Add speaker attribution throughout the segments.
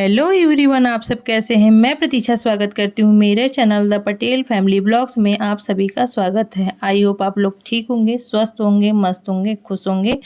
Speaker 1: Hello everyone, आप सब कैसे हैं। मैं प्रतीक्षा स्वागत करती हूँ मेरे channel the Patel family blogs में। आप सभी का स्वागत है। आई होप आप लोग ठीक होंगे, स्वस्थ होंगे, मस्त होंगे, खुश होंगे।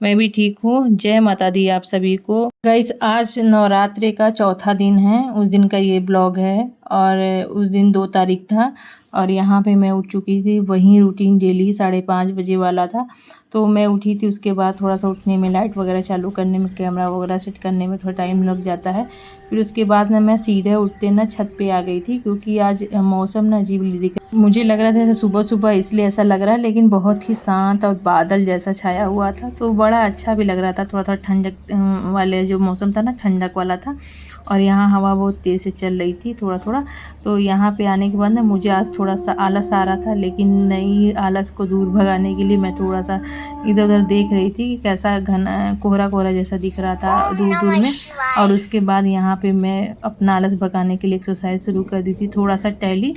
Speaker 1: मैं भी ठीक हूँ। जय माता दी आप सभी को। गाइस, आज नवरात्रि का चौथा दिन है, उस दिन का ये ब्लॉग है। और उस दिन 2 तारीख था और यहाँ पे मैं उठ चुकी थी। वहीं रूटीन डेली 5:30 बजे वाला था, तो मैं उठी थी। उसके बाद थोड़ा सा उठने में, लाइट वगैरह चालू करने में, कैमरा वगैरह सेट करने में थोड़ा टाइम लग जाता है। फिर उसके बाद ना मैं सीधे उठते ना छत पे आ गई थी, क्योंकि आज मौसम ना अजीब दिख रहा। मुझे लग रहा था जैसे सुबह सुबह, इसलिए ऐसा लग रहा है, लेकिन बहुत ही शांत और बादल जैसा छाया हुआ था, तो बड़ा अच्छा भी लग रहा था। थोड़ा थोड़ा ठंडक वाले जो मौसम था ना, ठंडक वाला था। और यहाँ हवा बहुत तेज़ से चल रही थी थोड़ा थोड़ा। तो यहाँ पे आने के बाद ना मुझे आज थोड़ा सा आलस आ रहा था, लेकिन नहीं, आलस को दूर भगाने के लिए मैं थोड़ा सा इधर उधर देख रही थी कि कैसा घना कोहरा कोहरा जैसा दिख रहा था दूर दूर में। और उसके बाद यहाँ पे मैं अपना आलस भगाने के लिए एक्सरसाइज शुरू कर दी थी। थोड़ा सा टहली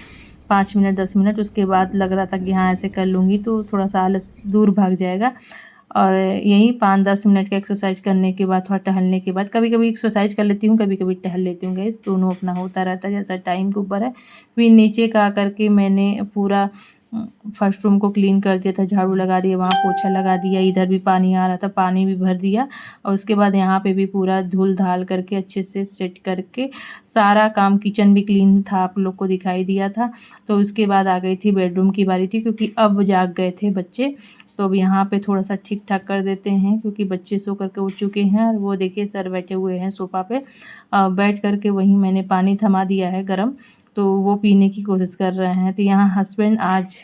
Speaker 1: 5 मिनट 10 मिनट। उसके बाद लग रहा था कि हाँ, ऐसे कर लूँगी तो थोड़ा सा आलस दूर भाग जाएगा। और यहीं 5-10 मिनट का एक्सरसाइज करने के बाद, थोड़ा टहलने के बाद, कभी कभी एक्सरसाइज कर लेती हूँ, कभी कभी टहल लेती हूँ। गाइस, दोनों अपना होता रहता है, जैसा टाइम के ऊपर है। फिर नीचे का आकर के मैंने पूरा फर्स्ट रूम को क्लीन कर दिया था, झाड़ू लगा दिया, वहाँ पोछा लगा दिया। इधर भी पानी आ रहा था, पानी भी भर दिया। और उसके बाद यहाँ पे भी पूरा धुल धाल करके अच्छे से सेट करके सारा काम, किचन भी क्लीन था, आप लोग को दिखाई दिया था। तो उसके बाद आ गई थी बेडरूम की बारी थी, क्योंकि अब जाग गए थे बच्चे। तो अब यहाँ पे थोड़ा सा ठीक ठाक कर देते हैं, क्योंकि बच्चे सो करके उठ चुके हैं। और वो देखिए सर बैठे हुए हैं सोफ़ा पे। बैठ करके वहीं मैंने पानी थमा दिया है गरम, तो वो पीने की कोशिश कर रहे हैं। तो यहाँ हस्बैंड, आज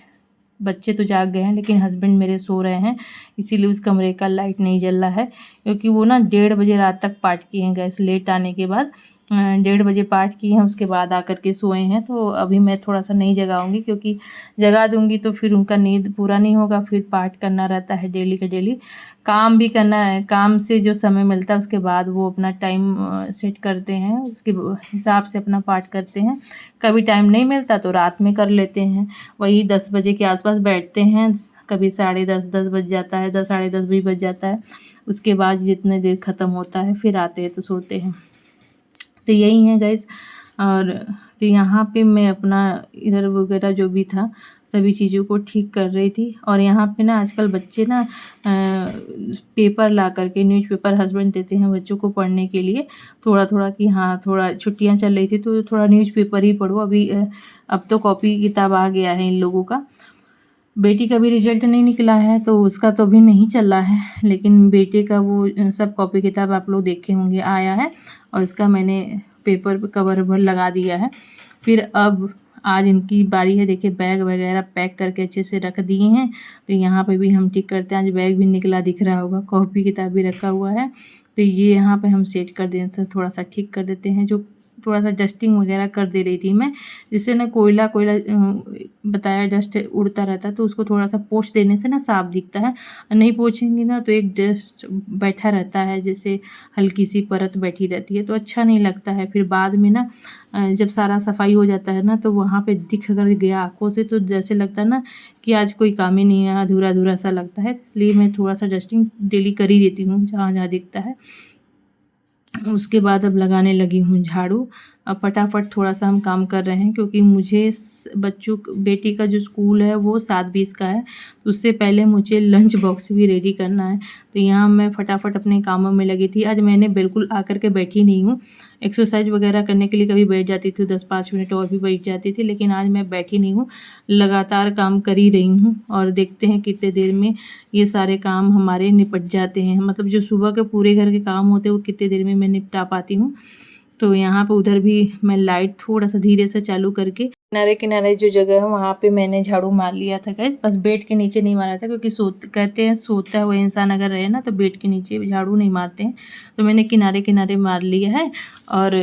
Speaker 1: बच्चे तो जाग गए हैं लेकिन हस्बैंड मेरे सो रहे हैं, इसीलिए उस कमरे का लाइट नहीं जल रहा है। क्योंकि वो ना 1:30 बजे रात तक पाठ किए हैं। गैस लेट आने के बाद 1:30 बजे पाठ किए हैं, उसके बाद आकर के सोए हैं। तो अभी मैं थोड़ा सा नहीं जगाऊंगी, क्योंकि जगा दूंगी तो फिर उनका नींद पूरा नहीं होगा। फिर पाठ करना रहता है डेली का डेली, काम भी करना है। काम से जो समय मिलता है उसके बाद वो अपना टाइम सेट करते हैं, उसके हिसाब से अपना पाठ करते हैं। कभी टाइम नहीं मिलता तो रात में कर लेते हैं, वही 10 बजे के आसपास बैठते हैं। कभी 10:30 बज जाता है, 10 साढ़े 10 भी बज जाता है। उसके बाद जितने देर ख़त्म होता है फिर आते हैं तो सोते हैं। तो यही है गाइस। और तो यहाँ पे मैं अपना इधर वगैरह जो भी था सभी चीज़ों को ठीक कर रही थी। और यहाँ पे ना आजकल बच्चे ना पेपर ला करके, न्यूज़पेपर हस्बैंड देते हैं बच्चों को पढ़ने के लिए थोड़ा थोड़ा, कि हाँ थोड़ा छुट्टियाँ चल रही थी तो थोड़ा न्यूज़पेपर ही पढ़ो। अभी अब तो कॉपी किताब आ गया है इन लोगों का। बेटी का भी रिजल्ट नहीं निकला है तो उसका तो अभी नहीं चल रहा है, लेकिन बेटे का वो सब कॉपी किताब आप लोग देखे होंगे आया है। और इसका मैंने पेपर पे कवर ववर लगा दिया है। फिर अब आज इनकी बारी है। देखिए बैग वगैरह पैक करके अच्छे से रख दिए हैं। तो यहाँ पे भी हम ठीक करते हैं। आज बैग भी निकला दिख रहा होगा, कॉपी किताब भी रखा हुआ है। तो ये यहाँ पे हम सेट कर देते हैं, थोड़ा सा ठीक कर देते हैं। जो थोड़ा सा डस्टिंग वगैरह कर दे रही थी मैं, जिससे ना कोयला कोयला बताया जस्ट उड़ता रहता है, तो उसको थोड़ा सा पोंछ देने से ना साफ दिखता है। नहीं पोंछेंगे ना तो एक डस्ट बैठा रहता है, जैसे हल्की सी परत बैठी रहती है, तो अच्छा नहीं लगता है। फिर बाद में ना जब सारा सफाई हो जाता है ना, तो वहाँ पे दिख कर गया आँखों से, तो जैसे लगता है ना कि आज कोई काम ही नहीं है, अधूरा अधूरा सा लगता है। इसलिए मैं थोड़ा सा डस्टिंग डेली कर ही देती हूँ जहाँ जहाँ दिखता है। उसके बाद अब लगाने लगी हूँ झाड़ू। अब फटाफट थोड़ा सा हम काम कर रहे हैं, क्योंकि मुझे बेटी का जो स्कूल है वो 7:20 का है, तो उससे पहले मुझे लंच बॉक्स भी रेडी करना है। तो यहाँ मैं फटाफट अपने कामों में लगी थी। आज मैंने बिल्कुल आकर के बैठी नहीं हूँ। एक्सरसाइज वगैरह करने के लिए कभी बैठ जाती थी, 10-5 मिनट और भी बैठ जाती थी, लेकिन आज मैं बैठी नहीं हूँ, लगातार काम कर ही रही हूँ। और देखते हैं कितने देर में ये सारे काम हमारे निपट जाते हैं। मतलब जो सुबह के पूरे घर के काम होते हैं वो कितने देर में मैं निपटा पाती हूँ। तो यहाँ पे उधर भी मैं लाइट थोड़ा सा धीरे से चालू करके किनारे किनारे जो जगह है वहाँ पे मैंने झाड़ू मार लिया था गाइस। बस बेड के नीचे नहीं मारा था, क्योंकि कहते हैं सोता हुआ इंसान अगर रहे ना तो बेड के नीचे झाड़ू नहीं मारते हैं। तो मैंने किनारे किनारे मार लिया है। और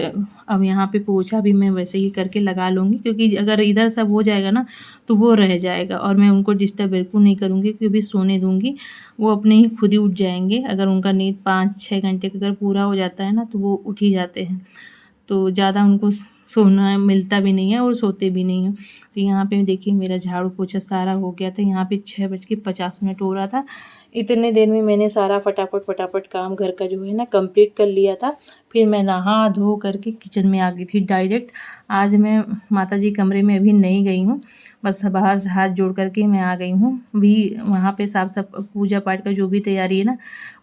Speaker 1: अब यहाँ पे पोछा भी मैं वैसे ही करके लगा लूँगी, क्योंकि अगर इधर सब हो जाएगा ना तो वो रह जाएगा। और मैं उनको डिस्टर्ब बिल्कुल नहीं करूँगी, क्योंकि सोने दूँगी, वो अपने ही खुद ही उठ जाएंगे। अगर उनका नींद 5-6 घंटे का अगर पूरा हो जाता है ना तो वो उठ ही जाते हैं। तो ज़्यादा उनको सोना मिलता भी नहीं है और सोते भी नहीं हैं। तो यहाँ पे देखिए मेरा झाड़ू पोछा सारा हो गया था। यहाँ पे 6:50 हो रहा था। इतने देर में मैंने सारा फटाफट काम घर का जो है ना कंप्लीट कर लिया था। फिर मैं नहा धो करके किचन में आ गई थी डायरेक्ट। आज मैं माताजी कमरे में अभी नहीं गई हूँ, बस बाहर से हाथ जोड़ करके मैं आ गई हूँ। भी वहाँ पे साफ पूजा पाठ का जो भी तैयारी है ना,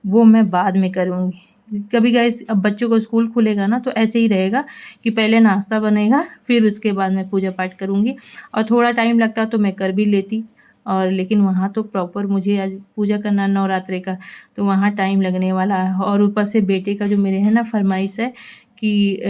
Speaker 1: वो मैं बाद में करूँगी। कभी गाइस अब बच्चों को स्कूल खुलेगा ना, तो ऐसे ही रहेगा कि पहले नाश्ता बनेगा, फिर उसके बाद मैं पूजा पाठ करूँगी। और थोड़ा टाइम लगता तो मैं कर भी लेती, और लेकिन वहाँ तो प्रॉपर मुझे आज पूजा करना नवरात्रे का, तो वहाँ टाइम लगने वाला है। और ऊपर से बेटे का जो मेरे है ना फरमाइश है कि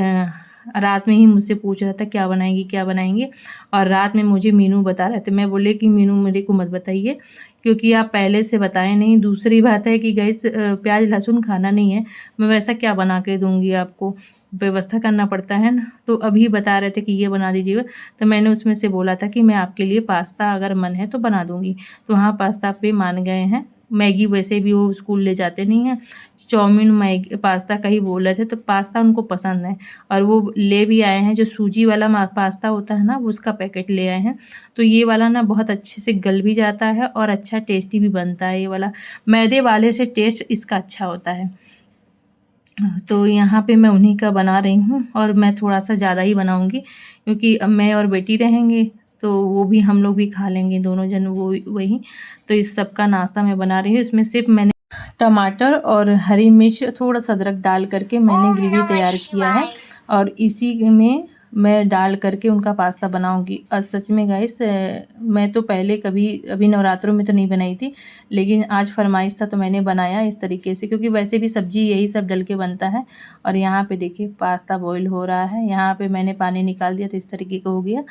Speaker 1: रात में ही मुझसे पूछ रहा था क्या बनाएंगी क्या बनाएंगे, और रात में मुझे मीनू बता रहे थे। मैं बोले कि मीनू मेरे को मत बताइए, क्योंकि आप पहले से बताएं नहीं। दूसरी बात है कि गैस प्याज लहसुन खाना नहीं है, मैं वैसा क्या बना के दूँगी आपको, व्यवस्था करना पड़ता है ना। तो अभी बता रहे थे कि ये बना दीजिएगा, तो मैंने उसमें से बोला था कि मैं आपके लिए पास्ता अगर मन है तो बना दूँगी। तो हाँ, पास्ता पे मान गए हैं। मैगी वैसे भी वो स्कूल ले जाते नहीं हैं, चाउमीन मैगी पास्ता का ही बोल रहे थे, तो पास्ता उनको पसंद है। और वो ले भी आए हैं जो सूजी वाला पास्ता होता है ना, उसका पैकेट ले आए हैं। तो ये वाला ना बहुत अच्छे से गल भी जाता है और अच्छा टेस्टी भी बनता है। ये वाला मैदे वाले से टेस्ट इसका अच्छा होता है। तो यहाँ पे मैं उन्हीं का बना रही हूँ, और मैं थोड़ा सा ज़्यादा ही बनाऊँगी, क्योंकि अब मैं और बेटी रहेंगे तो वो भी हम लोग भी खा लेंगे दोनों जन वो वही। तो इस सब का नाश्ता मैं बना रही हूँ। इसमें सिर्फ मैंने टमाटर और हरी मिर्च थोड़ा सा अदरक डाल करके मैंने ग्रेवी तैयार किया है, और इसी में मैं डाल करके उनका पास्ता बनाऊंगी। और सच में गाइस मैं तो पहले कभी अभी नवरात्रों में तो नहीं बनाई थी, लेकिन आज फरमाइश था तो मैंने बनाया इस तरीके से, क्योंकि वैसे भी सब्जी यही सब डल के बनता है। और यहाँ पे देखिए पास्ता बॉईल हो रहा है, यहाँ पे मैंने पानी निकाल दिया तो इस तरीके का हो गया।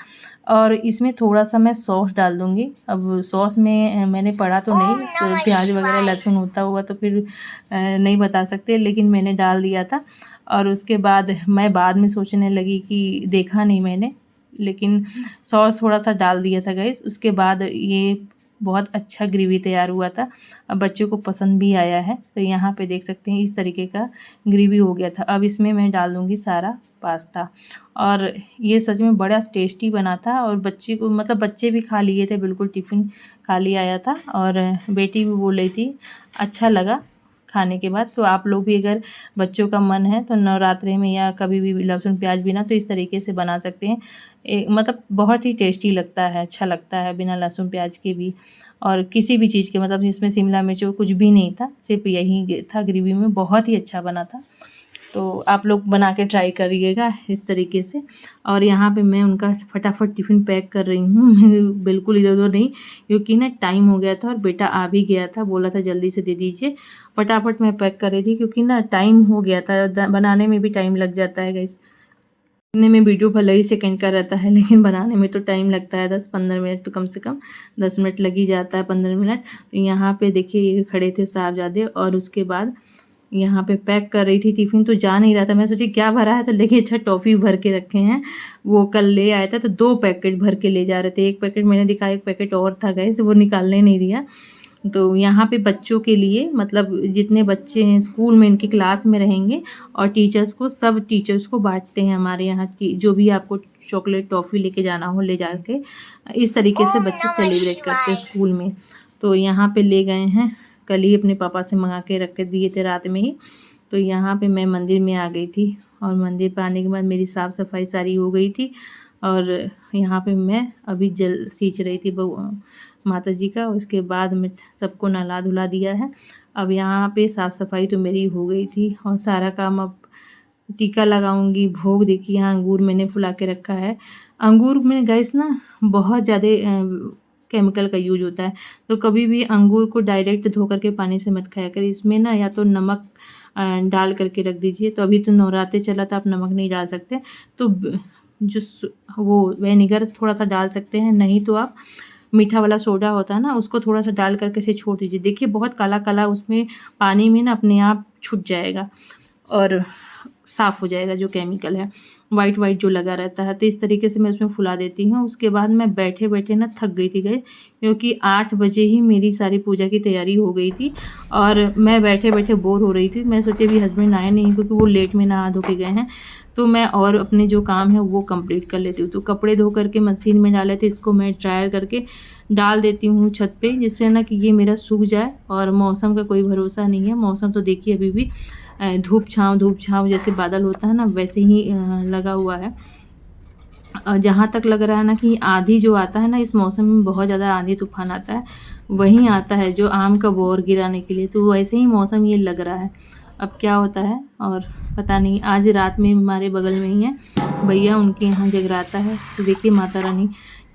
Speaker 1: और इसमें थोड़ा सा मैं सॉस डाल दूँगी। अब सॉस में मैंने पढ़ा तो नहीं, तो प्याज वगैरह लहसुन होता हुआ तो फिर नहीं बता सकते, लेकिन मैंने डाल दिया था। और उसके बाद मैं बाद में सोचने लगी कि देखा नहीं मैंने, लेकिन सॉस थोड़ा सा डाल दिया था गाइस। उसके बाद ये बहुत अच्छा ग्रेवी तैयार हुआ था, अब बच्चों को पसंद भी आया है। तो यहाँ पे देख सकते हैं इस तरीके का ग्रेवी हो गया था। अब इसमें मैं डाल दूँगी सारा पास्ता, और ये सच में बड़ा टेस्टी बना था। और बच्चे को मतलब बच्चे भी खा लिए थे, बिल्कुल टिफ़िन खाली आया था, और बेटी भी बोल रही थी अच्छा लगा खाने के बाद। तो आप लोग भी अगर बच्चों का मन है तो नवरात्रि में या कभी भी लहसुन प्याज बिना तो इस तरीके से बना सकते हैं। मतलब बहुत ही टेस्टी लगता है, अच्छा लगता है बिना लहसुन प्याज के भी। और किसी भी चीज़ के मतलब जिसमें शिमला मिर्च कुछ भी नहीं था, सिर्फ यही था ग्रेवी में, बहुत ही अच्छा बना था। तो आप लोग बना के ट्राई करिएगा इस तरीके से। और यहाँ पे मैं उनका फटाफट टिफ़िन पैक कर रही हूँ मैं बिल्कुल इधर-उधर नहीं, क्योंकि ना टाइम हो गया था और बेटा आ भी गया था, बोला था जल्दी से दे दीजिए। फटाफट मैं पैक कर रही थी, क्योंकि ना टाइम हो गया था, बनाने में भी टाइम लग जाता है गाइस। बनने में वीडियो भले ही सेकंड का रहता है, लेकिन बनाने में तो टाइम लगता है 10-15 मिनट, तो कम से कम 10 मिनट लग ही जाता है, 15 मिनट। तो यहाँ पे देखिए ये खड़े थे साहबजादे, और उसके बाद यहाँ पे पैक कर रही थी टिफ़िन, तो जा नहीं रहा था। मैं सोची क्या भरा है, तो देखिए अच्छा टॉफ़ी भर के रखे हैं, वो कल ले आया था, तो 2 पैकेट भर के ले जा रहे थे। 1 पैकेट मैंने दिखाया, 1 पैकेट और था गाइस, वो निकालने नहीं दिया। तो यहाँ पे बच्चों के लिए मतलब जितने बच्चे हैं स्कूल में इनकी क्लास में रहेंगे, और टीचर्स को सब टीचर्स को बांटते हैं हमारे यहाँ की, जो भी आपको चॉकलेट टॉफ़ी लेके जाना हो ले जाके, इस तरीके से बच्चे सेलिब्रेट करते हैं स्कूल में। तो यहाँ पे ले गए हैं, कल ही अपने पापा से मंगा के रख के दिए थे रात में ही। तो यहाँ पे मैं मंदिर में आ गई थी, और मंदिर पे आने के बाद मेरी साफ़ सफाई सारी हो गई थी। और यहाँ पे मैं अभी जल सींच रही थी माता जी का। उसके बाद मैं सबको नहला धुला दिया है। अब यहाँ पे साफ़ सफाई तो मेरी हो गई थी, और सारा काम अब टीका लगाऊंगी। भोग देखिए यहाँ अंगूर मैंने फुला के रखा है। अंगूर में गैस ना बहुत ज़्यादा केमिकल का यूज होता है, तो कभी भी अंगूर को डायरेक्ट धो करके पानी से मत खाया करें। इसमें ना या तो नमक डाल करके रख दीजिए। तो अभी तो नवरात्रि चला था, आप नमक नहीं डाल सकते, तो वो विनेगर थोड़ा सा डाल सकते हैं, नहीं तो आप मीठा वाला सोडा होता है ना, उसको थोड़ा सा डाल करके इसे छोड़ दीजिए। देखिए बहुत काला काला उसमें पानी में ना अपने आप छूट जाएगा, और साफ़ हो जाएगा जो केमिकल है, वाइट वाइट जो लगा रहता है। तो इस तरीके से मैं उसमें फुला देती हूँ। उसके बाद मैं बैठे बैठे ना थक गई थी क्योंकि 8 बजे ही मेरी सारी पूजा की तैयारी हो गई थी, और मैं बैठे बैठे बोर हो रही थी। मैं सोची अभी हस्बैंड आए नहीं, क्योंकि वो लेट में नहा धो के गए हैं, तो मैं और अपने जो काम है वो कंप्लीट कर लेती हूँ। तो कपड़े धो करके मशीन में डाले थे, इसको मैं ड्रायर करके डाल देती हूँ छत पे, जिससे ना कि ये मेरा सूख जाए। और मौसम का कोई भरोसा नहीं है, मौसम तो देखिए अभी भी धूप छाँव जैसे बादल होता है ना, वैसे ही लगा हुआ है। जहाँ तक लग रहा है ना कि आँधी जो आता है ना, इस मौसम में बहुत ज़्यादा आंधी तूफ़ान आता है, वही आता है जो आम का बोर गिराने के लिए, तो वैसे ही मौसम ये लग रहा है। अब क्या होता है और पता नहीं। आज रात में हमारे बगल में ही है भैया, उनके यहाँ जगराता है, तो देखिए माता रानी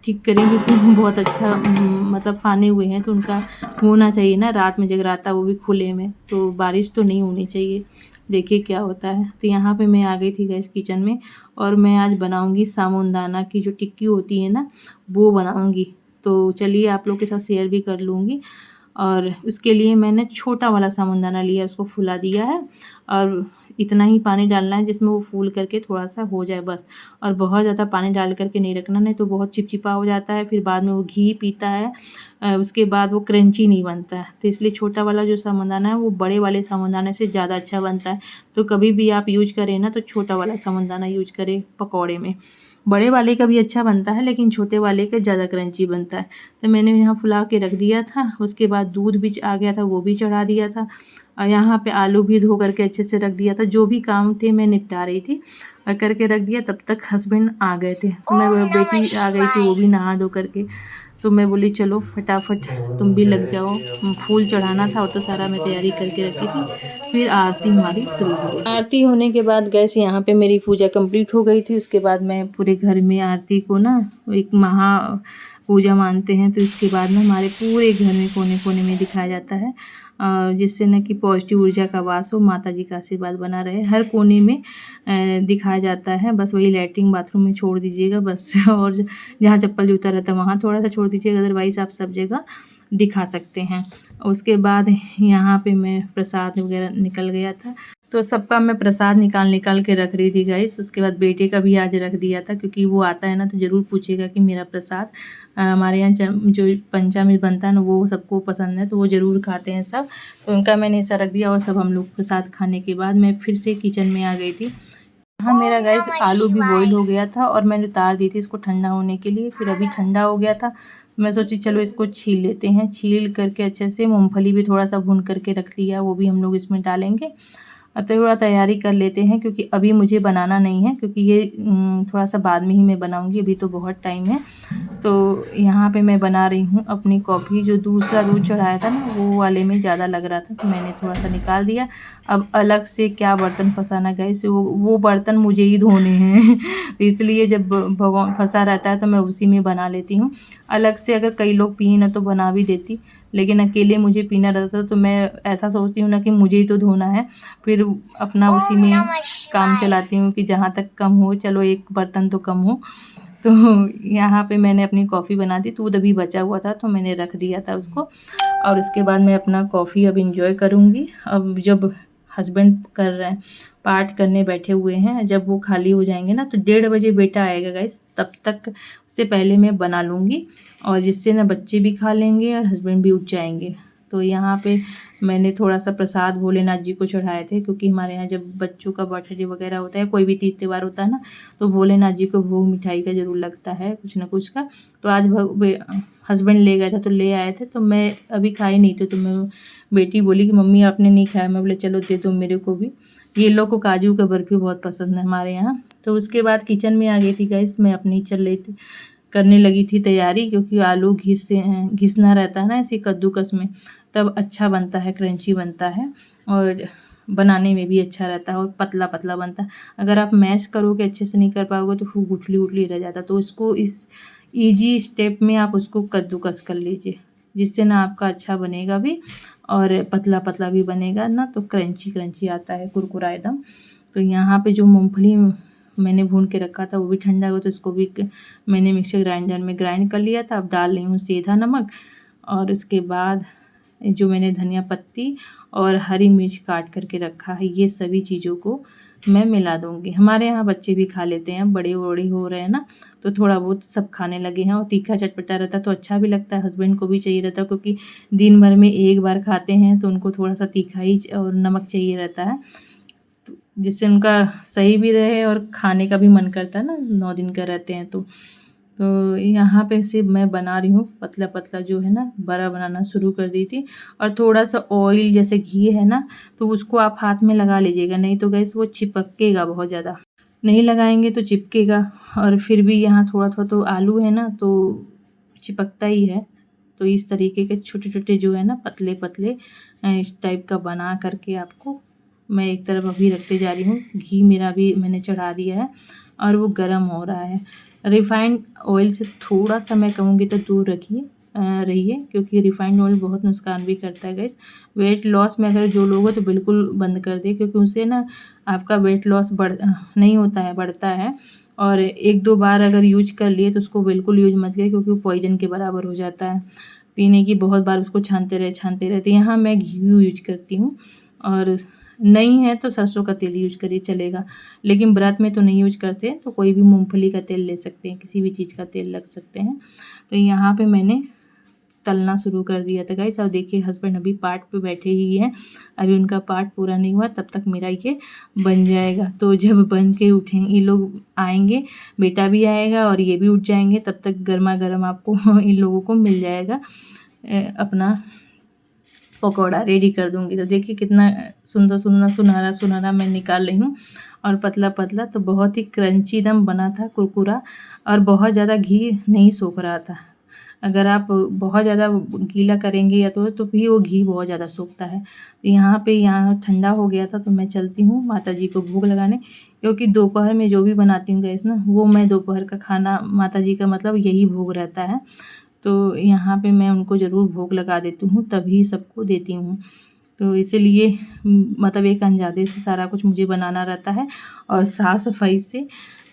Speaker 1: ठीक करेंगी कि वो बहुत अच्छा मतलब फाने हुए हैं, तो उनका होना चाहिए ना रात में जगराता, वो भी खुले में, तो बारिश तो नहीं होनी चाहिए। देखिए क्या होता है। तो यहाँ पे मैं आ गई थी गैस किचन में, और मैं आज बनाऊँगी साबूदाना की जो टिक्की होती है ना, वो बनाऊँगी। तो चलिए आप लोग के साथ शेयर भी कर लूँगी। और उसके लिए मैंने छोटा वाला साबूदाना लिया, उसको फुला दिया है, और इतना ही पानी डालना है जिसमें वो फूल करके थोड़ा-सा हो जाए बस। और बहुत ज़्यादा पानी डाल कर के नहीं रखना, नहीं तो बहुत चिपचिपा हो जाता है, फिर बाद में वो घी पीता है, उसके बाद वो क्रंची नहीं बनता है। तो इसलिए छोटा वाला जो साबूदाना है वो बड़े वाले साबूदाने से ज़्यादा अच्छा बनता है। तो कभी भी आप यूज़ करें ना, तो छोटा वाला साबूदाना यूज़ करें पकौड़े में। बड़े वाले का भी अच्छा बनता है, लेकिन छोटे वाले का ज़्यादा क्रंची बनता है। तो मैंने यहाँ फुला के रख दिया था, उसके बाद दूध भी आ गया था, वो भी चढ़ा दिया था, और यहाँ पे आलू भी धो करके अच्छे से रख दिया था। जो भी काम थे मैं निपटा रही थी, करके रख दिया। तब तक हस्बैंड आ गए थे, तो मैं बेटी आ गई थी, वो भी नहा धो करके। तो मैं बोली चलो फटाफट तुम भी लग जाओ, फूल चढ़ाना था और तो सारा मैं तैयारी करके रखी थी। फिर आरती हमारी शुरू हो गई। आरती होने के बाद गैस यहाँ पे मेरी पूजा कंप्लीट हो गई थी। उसके बाद मैं पूरे घर में आरती को ना एक महा पूजा मानते हैं, तो इसके बाद ना हमारे पूरे घर में कोने-कोने में दिखाया जाता है, जिससे ना कि पॉजिटिव ऊर्जा का वास हो, माता जी का आशीर्वाद बना रहे। हर कोने में दिखाया जाता है, बस वही लैट्रिन बाथरूम में छोड़ दीजिएगा बस और जहाँ चप्पल जूता रहता है वहाँ थोड़ा-सा छोड़ दीजिएगा, अदरवाइज़ आप सब जगह दिखा सकते हैं। उसके बाद यहाँ पे मैं प्रसाद वगैरह निकल गया था, तो सबका मैं प्रसाद निकाल के रख रही थी गाइस। उसके बाद बेटे का भी आज रख दिया था, क्योंकि वो आता है ना तो ज़रूर पूछेगा कि मेरा प्रसाद। हमारे यहाँ जो पंचामृत बनता है ना, वो सबको पसंद है, तो वो ज़रूर खाते हैं सब। तो उनका मैंने ऐसा रख दिया, और सब हम लोग प्रसाद खाने के बाद मैं फिर से किचन में आ गई थी। हाँ, मेरा गाइस आलू भी बॉईल हो गया था, और मैंने उतार दी थी इसको ठंडा होने के लिए। फिर अभी ठंडा हो गया था, मैं सोची चलो इसको छील लेते हैं। छील करके अच्छे से मूँगफली भी थोड़ा-सा भून करके रख लिया, वो भी हम लोग इसमें डालेंगे। थोड़ा तैयारी कर लेते हैं, क्योंकि अभी मुझे बनाना नहीं है, क्योंकि ये थोड़ा-सा बाद में ही मैं बनाऊँगी, अभी तो बहुत टाइम है। तो यहाँ पे मैं बना रही हूँ अपनी कॉफ़ी। जो दूसरा दूध चढ़ाया था ना, वो वाले में ज़्यादा लग रहा था, तो मैंने थोड़ा-सा निकाल दिया। अब अलग से क्या बर्तन फँसाना गाइस, वो बर्तन मुझे ही धोने हैं तो इसलिए जब भगों फँसा रहता है तो मैं उसी में बना लेती हूँ। अलग से अगर कई लोग पिएँ ना तो बना भी देती, लेकिन अकेले मुझे पीना रहता तो मैं ऐसा सोचती हूँ ना कि मुझे ही तो धोना है, फिर अपना उसी में काम चलाती हूँ कि जहाँ तक कम हो, चलो एक बर्तन तो कम हो। तो यहाँ पे मैंने अपनी कॉफ़ी बना दी, दूध अभी बचा हुआ था तो मैंने रख दिया था उसको, और उसके बाद मैं अपना कॉफ़ी अब एंजॉय करूँगी। अब जब हस्बैंड कर रहे हैं, पाठ करने बैठे हुए हैं, जब वो खाली हो जाएंगे ना तो 1:30 बजे बेटा आएगा गाइस, तब तक उससे पहले मैं बना लूँगी, और जिससे ना बच्चे भी खा लेंगे और हस्बैंड भी उठ जाएंगे। तो यहाँ पे मैंने थोड़ा-सा प्रसाद भोलेनाथ जी को चढ़ाए थे, क्योंकि हमारे यहाँ जब बच्चों का बर्थडे वगैरह होता है, कोई भी तीज त्योहार होता है ना, तो भोलेनाथ जी को भोग मिठाई का ज़रूर लगता है, कुछ ना कुछ का। तो आज हस्बैंड ले गए थे तो ले आए थे, तो मैं अभी खाई नहीं थी, तो मैं बेटी बोली कि मम्मी आपने नहीं खाया, मैं बोले चलो दे दो मेरे को भी। ये लोग को काजू का बर्फ़ी बहुत पसंद है हमारे यहाँ। तो उसके बाद किचन में आ गई थी गाइस, मैं अपनी चल रही थी, करने लगी थी तैयारी, क्योंकि आलू घिसना रहता है ना ऐसे कद्दूकस में, तब अच्छा बनता है, क्रंची बनता है, और बनाने में भी अच्छा रहता है, और पतला-पतला बनता है। अगर आप मैश करोगे, अच्छे से नहीं कर पाओगे तो फिर गुठली-गुठली रह जाता है। तो उसको इस ईज़ी स्टेप में आप उसको कद्दूकस कर लीजिए, जिससे ना आपका अच्छा बनेगा भी, और पतला-पतला भी बनेगा ना, तो क्रंची-क्रंची आता है, कुरकुरा एकदम। तो यहाँ पे जो मूँगफली मैंने भून के रखा था वो भी ठंडा हुआ, तो उसको भी मैंने मिक्सर ग्राइंडर में ग्राइंड कर लिया था। अब डाल रही हूँ सेंधा नमक, और उसके बाद जो मैंने धनिया पत्ती और हरी मिर्च काट करके रखा है, ये सभी चीज़ों को मैं मिला दूँगी। हमारे यहाँ बच्चे भी खा लेते हैं, बड़े-बड़े हो रहे हैं ना, तो थोड़ा बहुत सब खाने लगे हैं, और तीखा चटपटा रहता है तो अच्छा भी लगता है, हस्बैंड को भी चाहिए रहता है, क्योंकि दिन भर में एक बार खाते हैं तो उनको थोड़ा-सा तीखा ही और नमक चाहिए रहता है। तो जिससे उनका सही भी रहे और खाने का भी मन करता है ना, 9 दिन का रहते हैं तो। तो यहाँ पे मैंने 1 बर्तन में 2 चम्मच घी डाल दिया, और 1 चम्मच तेल डाल दिया, और 1 चम्मच नमक, और 1 चम्मच हल्दी, और 1 चम्मच नमक, और 1 चम्मच तो यहाँ पे से मैं बना रही हूँ पतला पतला जो है ना, बड़ा बनाना शुरू कर दी थी। और थोड़ा सा ऑयल जैसे घी है ना, तो उसको आप हाथ में लगा लीजिएगा, नहीं तो गैस वो चिपकेगा बहुत ज़्यादा, नहीं लगाएंगे तो चिपकेगा। और फिर भी यहाँ थोड़ा थोड़ा तो आलू है ना, तो चिपकता ही है। तो इस तरीके के छोटे छोटे जो है ना, पतले पतले इस टाइप का बना करके आपको मैं एक तरफ अभी रखते जा रही हूँ। घी मेरा भी मैंने चढ़ा दिया है और वो गर्म हो रहा है। रिफ़ाइंड ऑयल से थोड़ा सा मैं कहूँगी तो दूर रहिए, क्योंकि रिफ़ाइंड ऑयल बहुत नुकसान भी करता है गाइस। वेट लॉस में अगर जो लोग हो तो बिल्कुल बंद कर दें, क्योंकि उससे ना आपका वेट लॉस नहीं होता है, बढ़ता है। और 1-2 बार अगर यूज कर लिए तो उसको बिल्कुल यूज मत करिए, क्योंकि वो पॉइज़न के बराबर हो जाता है। पीने की बहुत बार उसको छानते रहे। तो यहाँ मैं घी यूज करती हूँ, और नहीं है तो सरसों का तेल यूज करिए चलेगा, लेकिन व्रत में तो नहीं यूज करते, तो कोई भी मूंगफली का तेल ले सकते हैं, किसी भी चीज़ का तेल लग सकते हैं। तो यहाँ पे मैंने तलना शुरू कर दिया था गाइस। और देखिए हस्बैंड अभी पार्ट पे बैठे ही हैं, अभी उनका पार्ट पूरा नहीं हुआ, तब तक मेरा ये बन जाएगा। तो जब बन के उठेंगे ये लोग, आएंगे, बेटा भी आएगा और ये भी उठ जाएंगे, तब तक गर्मा गर्म आपको इन लोगों को मिल जाएगा अपना पकौड़ा रेडी कर दूँगी। तो देखिए कितना सुंदर सुंदर सुनहरा सुनहरा मैं निकाल रही हूँ, और पतला पतला तो बहुत ही क्रंची दम बना था, कुरकुरा, और बहुत ज़्यादा घी नहीं सोख रहा था। अगर आप बहुत ज़्यादा गीला करेंगे या तो भी वो घी बहुत ज़्यादा सोखता है। तो यहाँ ठंडा हो गया था, तो मैं चलती हूँ माता जी को भोग लगाने, क्योंकि दोपहर में जो भी बनाती हूँ गैस ना, वो मैं दोपहर का खाना माता जी का मतलब यही भोग रहता है। तो यहाँ पे मैं उनको ज़रूर भोग लगा देती हूँ, तभी सबको देती हूँ। तो इसीलिए मतलब एक अंदाज़े से सारा कुछ मुझे बनाना रहता है, और साफ़-सफ़ाई से।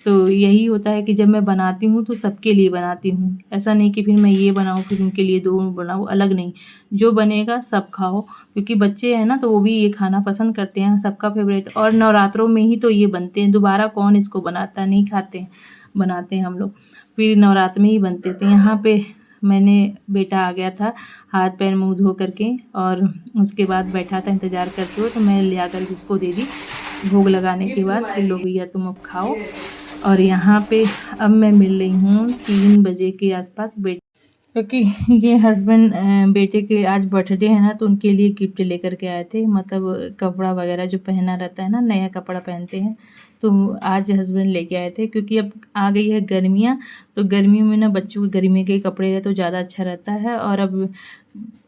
Speaker 1: तो यही होता है कि जब मैं बनाती हूँ तो सबके लिए बनाती हूँ। ऐसा नहीं कि फिर मैं ये बनाऊँ फिर उनके लिए 2 बनाऊँ, अलग नहीं। जो बनेगा सब खाओ, क्योंकि बच्चे हैं ना तो वो भी ये खाना पसंद करते हैं, सबका फ़ेवरेट। और नवरात्रों में ही तो ये बनते हैं, दोबारा कौन इसको बनाता है, नहीं खाते हैं, बनाते हैं हम लोग। फिर नवरात्र में ही बनते थे। यहाँ पे मैंने, बेटा आ गया था हाथ पैर मुँह धो करके, और उसके बाद बैठा था इंतज़ार करते हुए, तो मैं ले आकर के उसको दे दी भोग लगाने के बाद कि लो भैया तुम अब खाओ। और यहाँ पे अब मैं मिल रही हूँ 3 बजे के आसपास, क्योंकि ये हस्बैंड बेटे के आज बर्थडे है ना, तो उनके लिए गिफ्ट लेकर के आए थे, मतलब कपड़ा वगैरह जो पहना रहता है ना, नया कपड़ा पहनते हैं, तो आज हस्बैंड लेके आए थे। क्योंकि अब आ गई है गर्मियाँ, तो गर्मियों में ना बच्चों के गर्मी के कपड़े रहे तो ज़्यादा अच्छा रहता है। और अब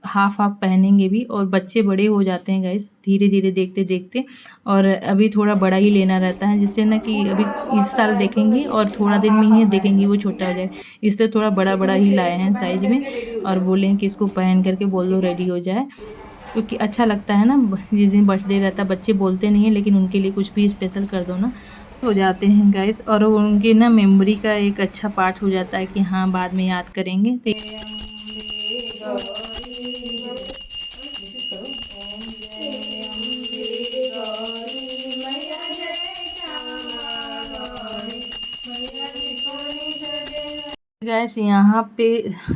Speaker 1: हाफ पहनेंगे भी, और बच्चे बड़े हो जाते हैं गाइस धीरे धीरे देखते देखते, और अभी थोड़ा बड़ा ही लेना रहता है, जिससे ना कि अभी इस साल देखेंगी और थोड़ा दिन में ही देखेंगी वो छोटा हो जाए, इसलिए थोड़ा बड़ा बड़ा ही लाए हैं साइज में। और बोले हैं कि इसको पहन करके बोल दो रेडी हो जाए, क्योंकि अच्छा लगता है ना, जिस दिन बर्थडे रहता है बच्चे बोलते नहीं हैं, लेकिन उनके लिए कुछ भी स्पेशल कर दो ना, हो जाते हैं गाइस। और उनकी ना मेमोरी का एक अच्छा पार्ट हो जाता है कि हाँ बाद में याद करेंगे। गैस यहाँ पे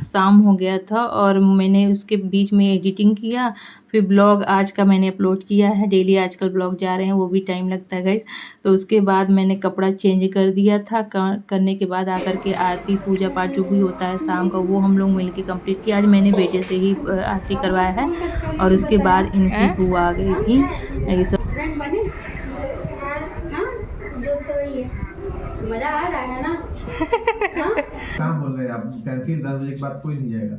Speaker 1: शाम हो गया था, और मैंने उसके बीच में एडिटिंग किया, फिर ब्लॉग आज का मैंने अपलोड किया है। डेली आजकल ब्लॉग जा रहे हैं, वो भी टाइम लगता है गाइस। तो उसके बाद मैंने कपड़ा चेंज कर दिया था, करने के बाद आकर के आरती पूजा पाठ जो भी होता है शाम का, वो हम लोग मिलके कंप्लीट किया। आज मैंने बेटे से ही आरती करवाया है, और उसके बाद इनकी बुआ आ गई थी, ये सब
Speaker 2: मजा आ रहा है ना। काम बोल रहे हैं आप, 10 बजे के बाद कोई नहीं जाएगा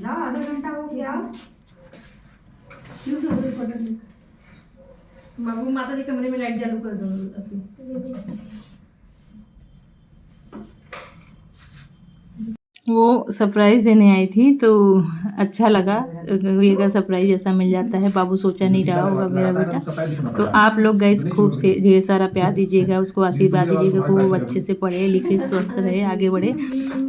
Speaker 2: ना, आधा घंटा हो गया। बाबू माता जी कमरे में लाइट चालू कर दो।
Speaker 1: वो सरप्राइज़ देने आई थी, तो अच्छा लगा, ये का सरप्राइज़ जैसा मिल जाता है। बाबू सोचा नहीं रहा होगा मेरा बेटा। तो आप लोग गाइस खूब से ढेर सारा प्यार दीजिएगा, उसको आशीर्वाद दीजिएगा कि वो अच्छे से पढ़े लिखे, स्वस्थ रहे, आगे बढ़े।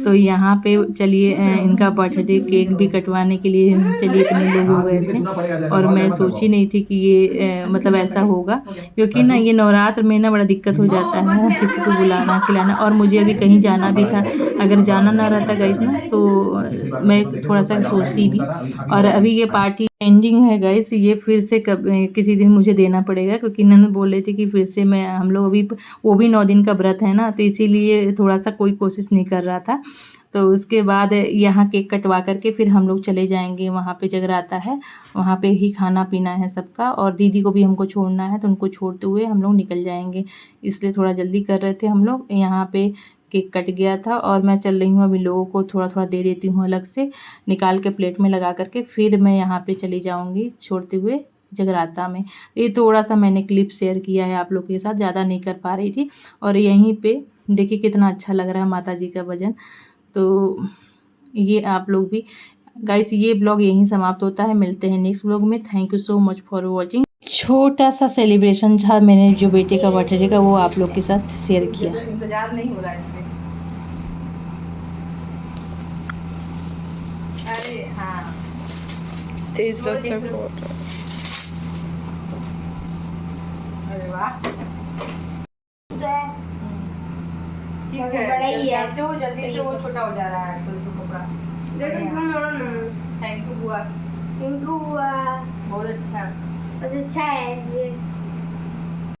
Speaker 1: तो यहाँ पे चलिए इनका बर्थडे केक भी कटवाने के लिए चलिए इतने लोग हो गए थे, और मैं सोची नहीं थी कि ये मतलब ऐसा होगा, क्योंकि ना ये नवरात्र में ना बड़ा दिक्कत हो जाता है किसी को बुलाना खिलाना। और मुझे अभी कहीं जाना भी था, अगर जाना ना रहता गाइस ना, तो मैं थोड़ा सा सोचती भी। और अभी ये पार्टी एंडिंग है गाइस, ये फिर से कब किसी दिन मुझे देना पड़ेगा, क्योंकि ननद बोल रही थी कि फिर से मैं हम लोग अभी वो भी 9 दिन का व्रत है ना, तो इसीलिए थोड़ा सा कोई कोशिश नहीं कर रहा था। तो उसके बाद यहाँ केक कटवा करके फिर हम लोग चले जाएंगे, वहाँ पे जगराता है, वहाँ पे ही खाना पीना है सबका, और दीदी को भी हमको छोड़ना है, तो उनको छोड़ते हुए हम लोग निकल जाएंगे, इसलिए थोड़ा जल्दी कर रहे थे हम लोग। यहाँ पे केक कट गया था और मैं चल रही हूँ अभी लोगों को थोड़ा थोड़ा दे देती हूँ अलग से निकाल के प्लेट में लगा करके, फिर मैं यहाँ पे चली जाऊँगी छोड़ते हुए जगराता में। ये थोड़ा सा मैंने क्लिप शेयर किया है आप लोग के साथ, ज़्यादा नहीं कर पा रही थी। और यहीं पे देखिए कितना अच्छा लग रहा है माता जी का भजन। तो ये आप लोग भी गाइस, ये ब्लॉग यहीं समाप्त होता है, मिलते हैं नेक्स्ट ब्लॉग में। Thank you so much for watching. छोटा सा सेलिब्रेशन था मैंने जो बेटे का बर्थडे का, वो आप लोग के साथ शेयर किया।
Speaker 2: इंतजार नहीं हो रहा है इसमें। अरे हाँ, अरे वाह, ठीक है,
Speaker 3: बड़ा ही है।
Speaker 2: तो जल्दी से वो छोटा हो जा रहा है तो इसको कपड़ा। थैंक यू बुआ,
Speaker 3: इनको हुआ
Speaker 2: बहुत अच्छा।
Speaker 3: बहुत अच्छा है ये।